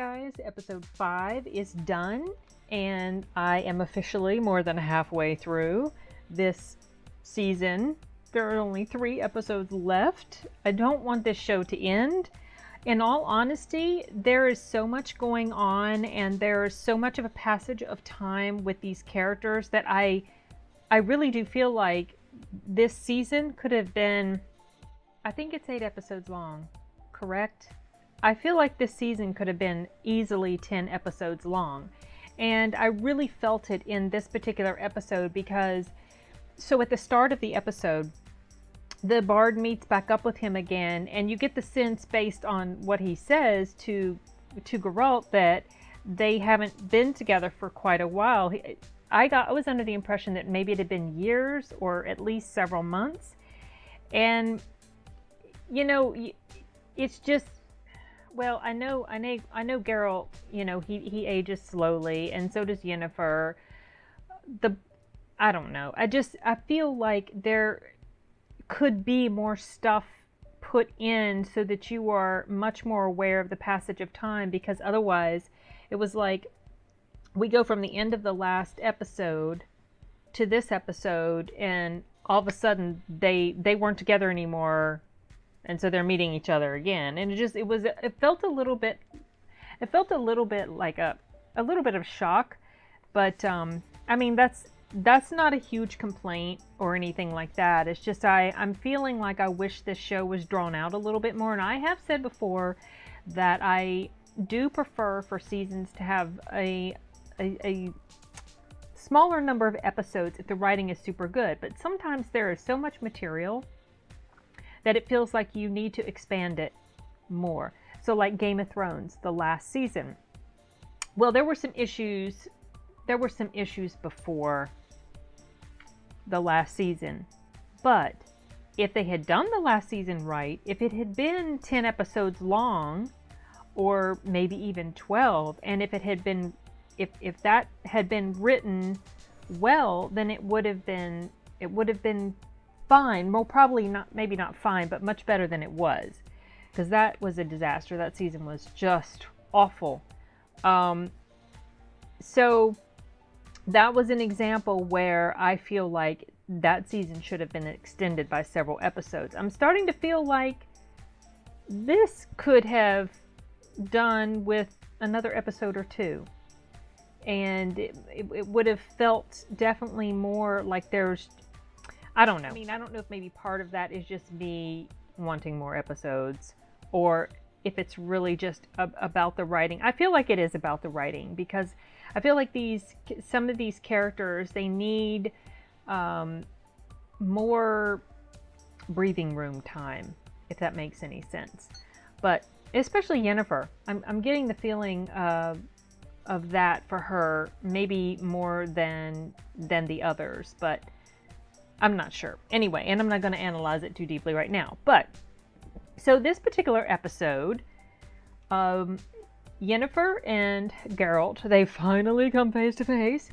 guys, episode 5 is done, and I am officially more than halfway through this season. There are only 3 episodes left. I don't want this show to end. In all honesty, there is so much going on, and there is so much of a passage of time with these characters that I really do feel like this season could have been, I think it's 8 episodes long, correct? I feel like this season could have been easily 10 episodes long. And I really felt it in this particular episode because, so at the start of the episode, the Bard meets back up with him again, and you get the sense based on what he says to Geralt that they haven't been together for quite a while. I was under the impression that maybe it had been years or at least several months. And, you know, it's just, well, I know Geralt, you know, he ages slowly, and so does Yennefer. I don't know. I feel like there could be more stuff put in so that you are much more aware of the passage of time, because otherwise it was like we go from the end of the last episode to this episode, and all of a sudden they weren't together anymore. And so they're meeting each other again, and it felt a little bit like a little bit of shock, but I mean that's not a huge complaint or anything like that. It's just I'm feeling like I wish this show was drawn out a little bit more, and I have said before that I do prefer for seasons to have a smaller number of episodes if the writing is super good, but sometimes there is so much material that it feels like you need to expand it more. So like Game of Thrones, the last season. Well, there were some issues before the last season. But if they had done the last season right, if it had been 10 episodes long, or maybe even 12, and if that had been written well, then it would have been fine. Well, probably not, maybe not fine, but much better than it was, because that was a disaster. That season was just awful. So that was an example where I feel like that season should have been extended by several episodes. I'm starting to feel like this could have done with another episode or 2. And it would have felt definitely more like there's, I don't know. I mean, I don't know if maybe part of that is just me wanting more episodes, or if it's really just about the writing. I feel like it is about the writing, because I feel like some of these characters, they need more breathing room time, if that makes any sense. But especially Yennefer, I'm getting the feeling of that for her, maybe more than the others, but I'm not sure. Anyway, and I'm not going to analyze it too deeply right now. But, so this particular episode, Yennefer and Geralt, they finally come face to face.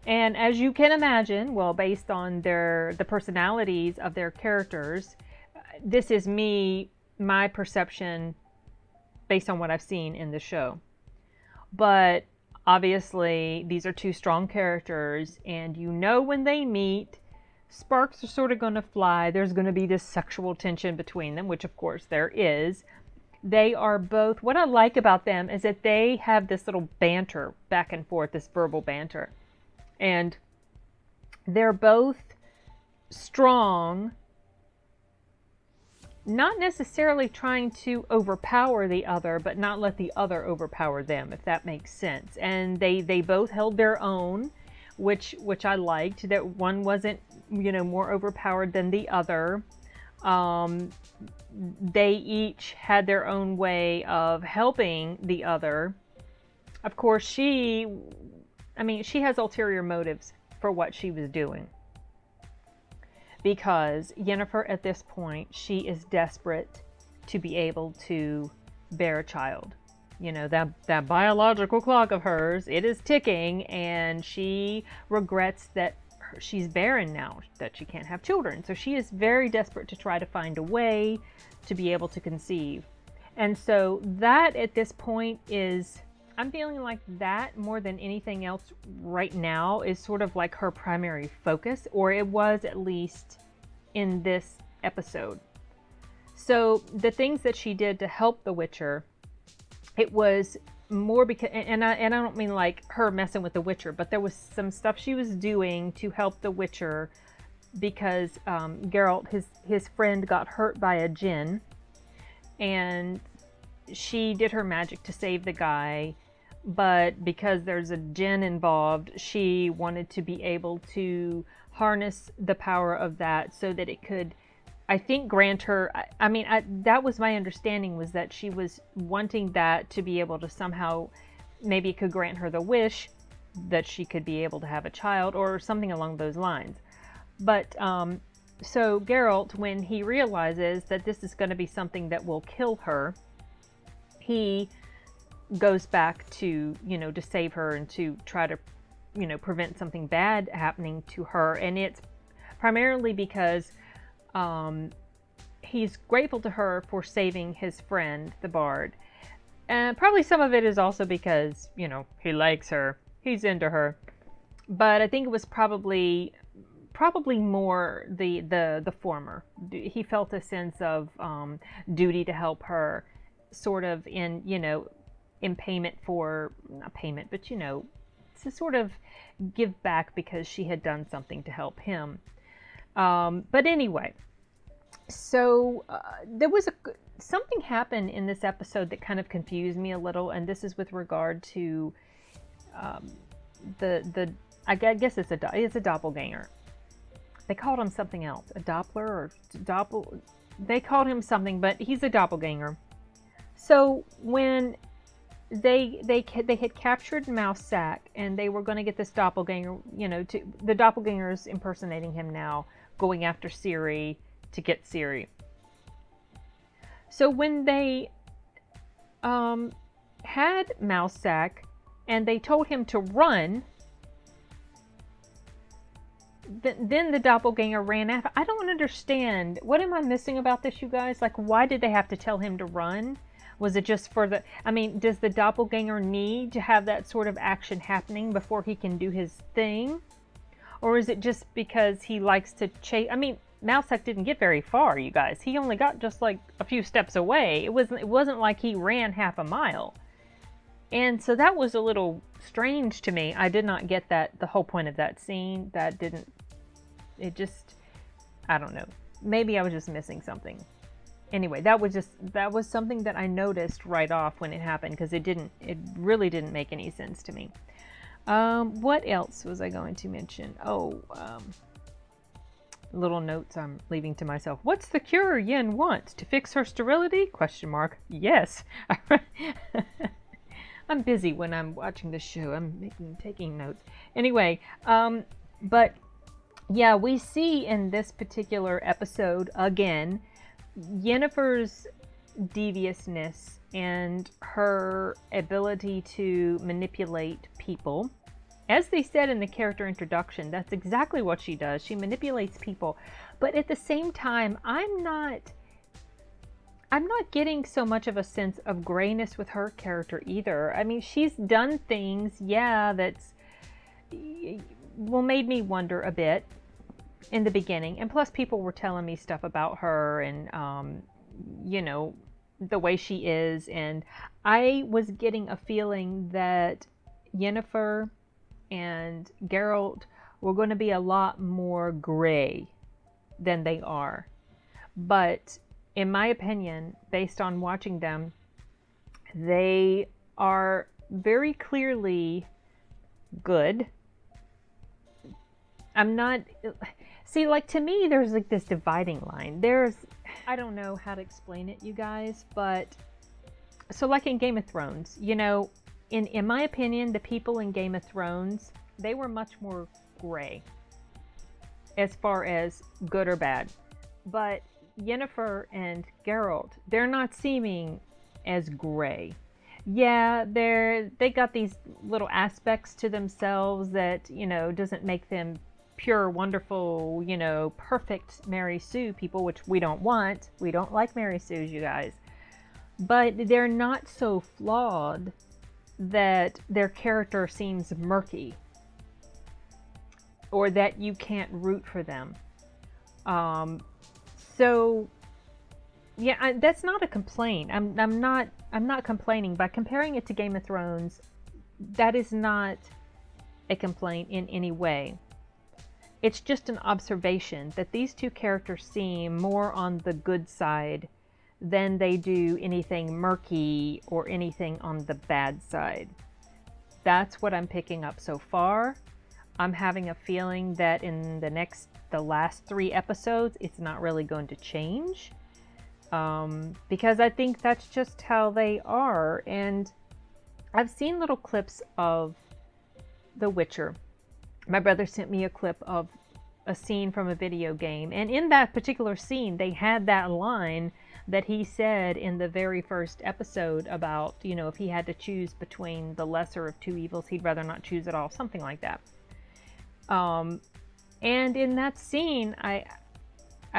And as you can imagine, well, based on the personalities of their characters, this is my perception based on what I've seen in the show. But obviously, these are 2 strong characters, and you know when they meet, sparks are sort of going to fly. There's going to be this sexual tension between them, which of course there is. They are both, what I like about them is that they have this little banter back and forth, this verbal banter. And they're both strong, not necessarily trying to overpower the other, but not let the other overpower them, if that makes sense. And they both held their own, which I liked, that one wasn't, you know, more overpowered than the other. They each had their own way of helping the other. Of course, she has ulterior motives for what she was doing, because Yennefer at this point, she is desperate to be able to bear a child. You know, that biological clock of hers, it is ticking, and she regrets that she's barren now, that she can't have children. So she is very desperate to try to find a way to be able to conceive. And so that at this point is I'm feeling like that more than anything else right now is sort of like her primary focus, or it was at least in this episode. So the things that she did to help the Witcher, it was more because, and I don't mean like her messing with the Witcher, but there was some stuff she was doing to help the Witcher because Geralt, his friend, got hurt by a djinn, and she did her magic to save the guy. But because there's a djinn involved, she wanted to be able to harness the power of that so that it could, I think, grant her. That was my understanding, was that she was wanting that to be able to somehow, maybe it could grant her the wish that she could be able to have a child or something along those lines. But so Geralt, when he realizes that this is going to be something that will kill her, he goes back to, to save her and to try to, prevent something bad happening to her. And it's primarily because he's grateful to her for saving his friend, the bard. And probably some of it is also because, he likes her. He's into her. But I think it was probably more the former. He felt a sense of duty to help her, sort of in payment for, not payment, but to sort of give back because she had done something to help him. But anyway, so there was something happened in this episode that kind of confused me a little, and this is with regard to I guess it's a doppelganger. They called him something else, a Doppler or they called him something, but he's a doppelganger. So when they had captured Mousesack, and they were going to get this doppelganger, the doppelganger's impersonating him now, going after Ciri to get Ciri. So when they had Mousesack and they told him to run, then the doppelganger ran after. I don't understand. What am I missing about this, you guys? Like, why did they have to tell him to run? Was it just for does the doppelganger need to have that sort of action happening before he can do his thing? Or is it just because he likes to chase? Mousesack didn't get very far, you guys. He only got just like a few steps away. It wasn't like he ran half a mile. And so that was a little strange to me. I did not get the whole point of that scene. I don't know. Maybe I was just missing something. Anyway, that was something that I noticed right off when it happened, because it really didn't make any sense to me. What else was I going to mention? Little notes I'm leaving to myself. What's the cure Yen wants? To fix her sterility? ? Yes. I'm busy when I'm watching the show. I'm taking notes. Anyway, but yeah, we see in this particular episode again Yennefer's deviousness and her ability to manipulate people. As they said in the character introduction, that's exactly what she does. She manipulates people. But at the same time, I'm not getting so much of a sense of grayness with her character either. She's done things, that's made me wonder a bit in the beginning. And plus, people were telling me stuff about her and, the way she is. And I was getting a feeling that Yennefer and Geralt were going to be a lot more gray than they are. But in my opinion, based on watching them, they are very clearly good. To me, there's like this dividing line. I don't know how to explain it, you guys, but so like in Game of Thrones, in my opinion, the people in Game of Thrones, they were much more gray as far as good or bad. But Yennefer and Geralt, they're not seeming as gray. Yeah, they got these little aspects to themselves that, doesn't make them pure, wonderful, perfect Mary Sue people, which we don't want. We don't like Mary Sues, you guys. But they're not so flawed that their character seems murky, or that you can't root for them. So yeah, that's not a complaint. I'm not complaining by comparing it to Game of Thrones. That is not a complaint in any way. It's just an observation that these two characters seem more on the good side than they do anything murky or anything on the bad side. That's what I'm picking up so far. I'm having a feeling that in the last 3 episodes, it's not really going to change. Because I think that's just how they are. And I've seen little clips of The Witcher. My brother sent me a clip of a scene from a video game, and in that particular scene they had that line that he said in the very first episode about, if he had to choose between the lesser of two evils, he'd rather not choose at all, something like that. And in that scene, I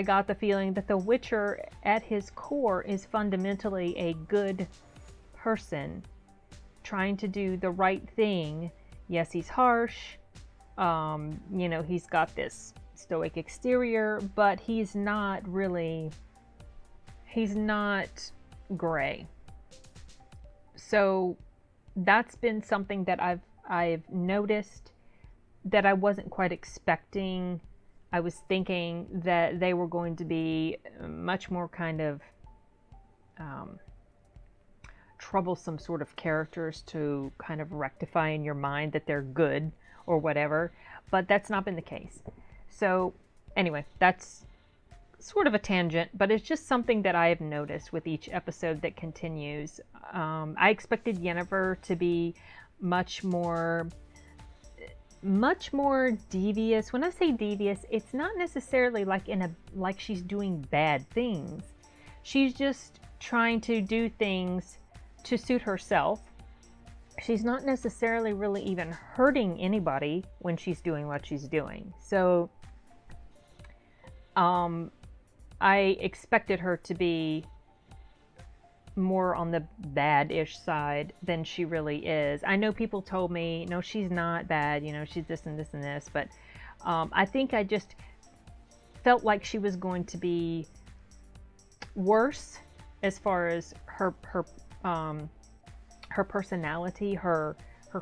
got the feeling that the Witcher at his core is fundamentally a good person trying to do the right thing. Yes, he's harsh. He's got this stoic exterior, but he's not gray. So that's been something that I've noticed that I wasn't quite expecting. I was thinking that they were going to be much more kind of troublesome sort of characters to kind of rectify in your mind that they're good or whatever, but that's not been the case. So anyway, that's sort of a tangent, but it's just something that I have noticed with each episode that continues. I expected Yennefer to be much more devious. When I say devious, it's not necessarily like she's doing bad things. She's just trying to do things to suit herself. She's not necessarily really even hurting anybody when she's doing what she's doing. So I expected her to be more on the bad-ish side than she really is. I know people told me, no, she's not bad, she's this and this and this, but I think I just felt like she was going to be worse as far as her personality, her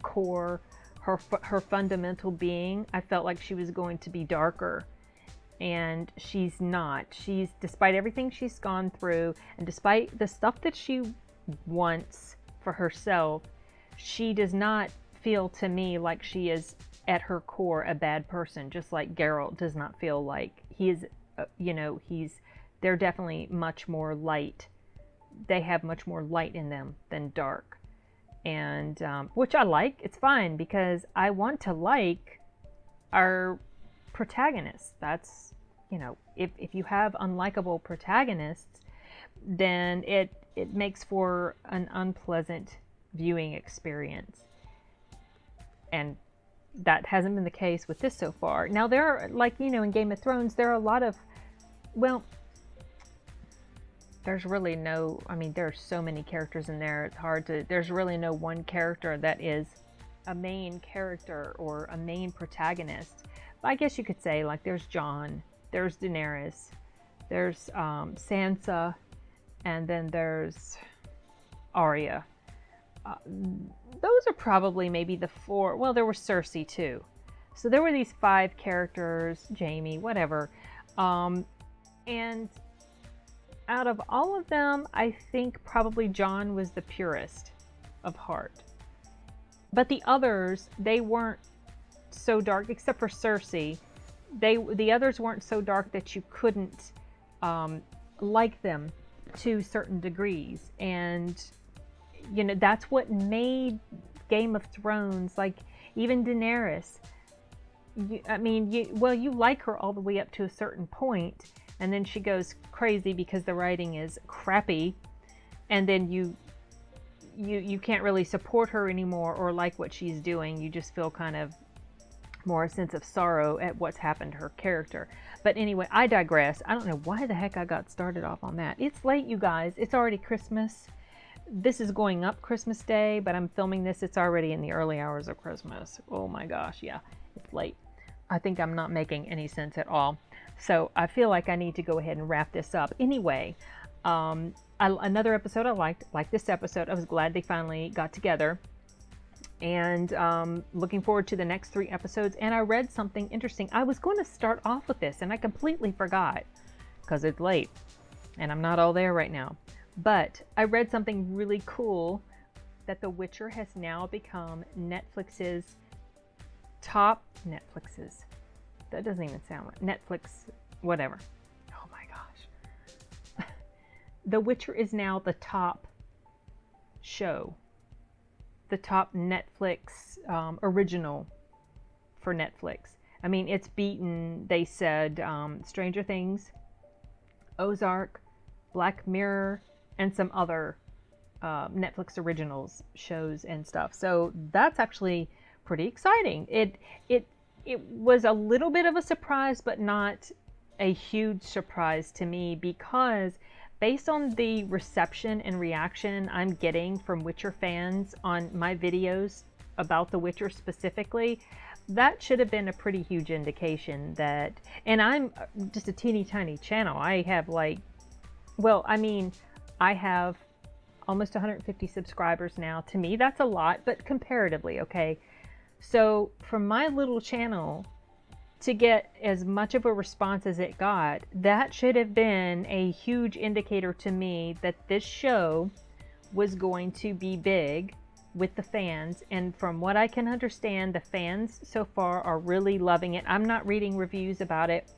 core, her fundamental being. I felt like she was going to be darker, and she's not. Despite everything she's gone through, and despite the stuff that she wants for herself, she does not feel to me like she is at her core a bad person, just like Geralt does not feel like he is, they're definitely much more light. They have much more light in them than dark. And which I like. It's fine, because I want to like our protagonists. That's, if you have unlikable protagonists, then it makes for an unpleasant viewing experience. And that hasn't been the case with this so far. Now there are, in Game of Thrones, there are a lot of, there's really there's so many characters in there, it's hard to, there's really no one character that is a main character or a main protagonist. But I guess you could say, there's Jon, there's Daenerys, there's Sansa, and then there's Arya. Those are probably maybe the 4, well, there was Cersei too. So there were these 5 characters, Jaime, whatever. And out of all of them, I think probably Jon was the purest of heart. But the others, they weren't so dark, except for Cersei. The others weren't so dark that you couldn't like them to certain degrees. And, that's what made Game of Thrones, even Daenerys. You like her all the way up to a certain point, and then she goes crazy because the writing is crappy, and then you can't really support her anymore or like what she's doing. You just feel kind of more a sense of sorrow at what's happened to her character. But anyway, I digress. I don't know why the heck I got started off on that. It's late, you guys. It's already Christmas. this is going up Christmas Day, but I'm filming this. It's already in the early hours of Christmas. Oh my gosh, yeah, it's late. I think I'm not making any sense at all. So I feel like I need to go ahead and wrap this up. Anyway, another episode I liked, like this episode, I was glad they finally got together. And looking forward to the next 3 episodes. And I read something interesting. I was going to start off with this, and I completely forgot because it's late, and I'm not all there right now. But I read something really cool, that The Witcher has now become Netflix's top... That doesn't even sound right. Netflix, whatever. Oh my gosh. The Witcher is now the top show. The top Netflix original for Netflix. I mean, it's beaten, they said, Stranger Things, Ozark, Black Mirror, and some other Netflix originals shows and stuff. So that's actually pretty exciting. It was a little bit of a surprise, but not a huge surprise to me, because based on the reception and reaction I'm getting from Witcher fans on my videos about The Witcher specifically, that should have been a pretty huge indication that, and I'm just a teeny tiny channel. I have I have almost 150 subscribers now. To me, that's a lot, but comparatively, okay? So from my little channel to get as much of a response as it got, that should have been a huge indicator to me that this show was going to be big with the fans. And from what I can understand, the fans so far are really loving it. I'm not reading reviews about it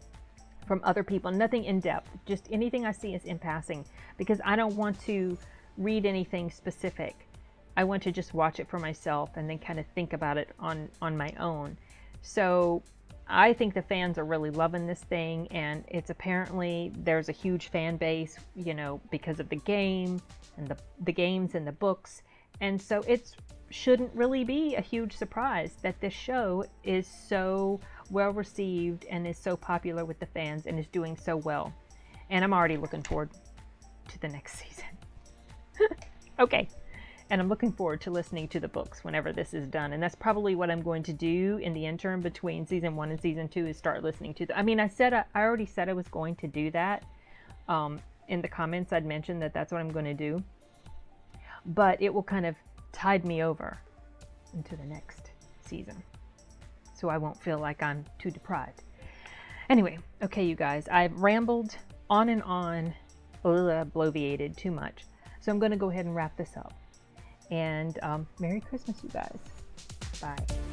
from other people, nothing in depth, just anything I see is in passing, because I don't want to read anything specific. I want to just watch it for myself and then kind of think about it on my own. So I think the fans are really loving this thing, and it's apparently there's a huge fan base, you know, because of the game and the games and the books. And so it shouldn't really be a huge surprise that this show is so well received and is so popular with the fans and is doing so well. And I'm already looking forward to the next season. Okay. And I'm looking forward to listening to the books whenever this is done. And that's probably what I'm going to do in the interim between season 1 and season 2, is start listening to I already said I was going to do that. In the comments, I'd mentioned that that's what I'm going to do. But it will kind of tide me over into the next season, so I won't feel like I'm too deprived. Anyway, okay, you guys, I've rambled on and on, bloviated too much. So I'm going to go ahead and wrap this up. And Merry Christmas, you guys. Bye.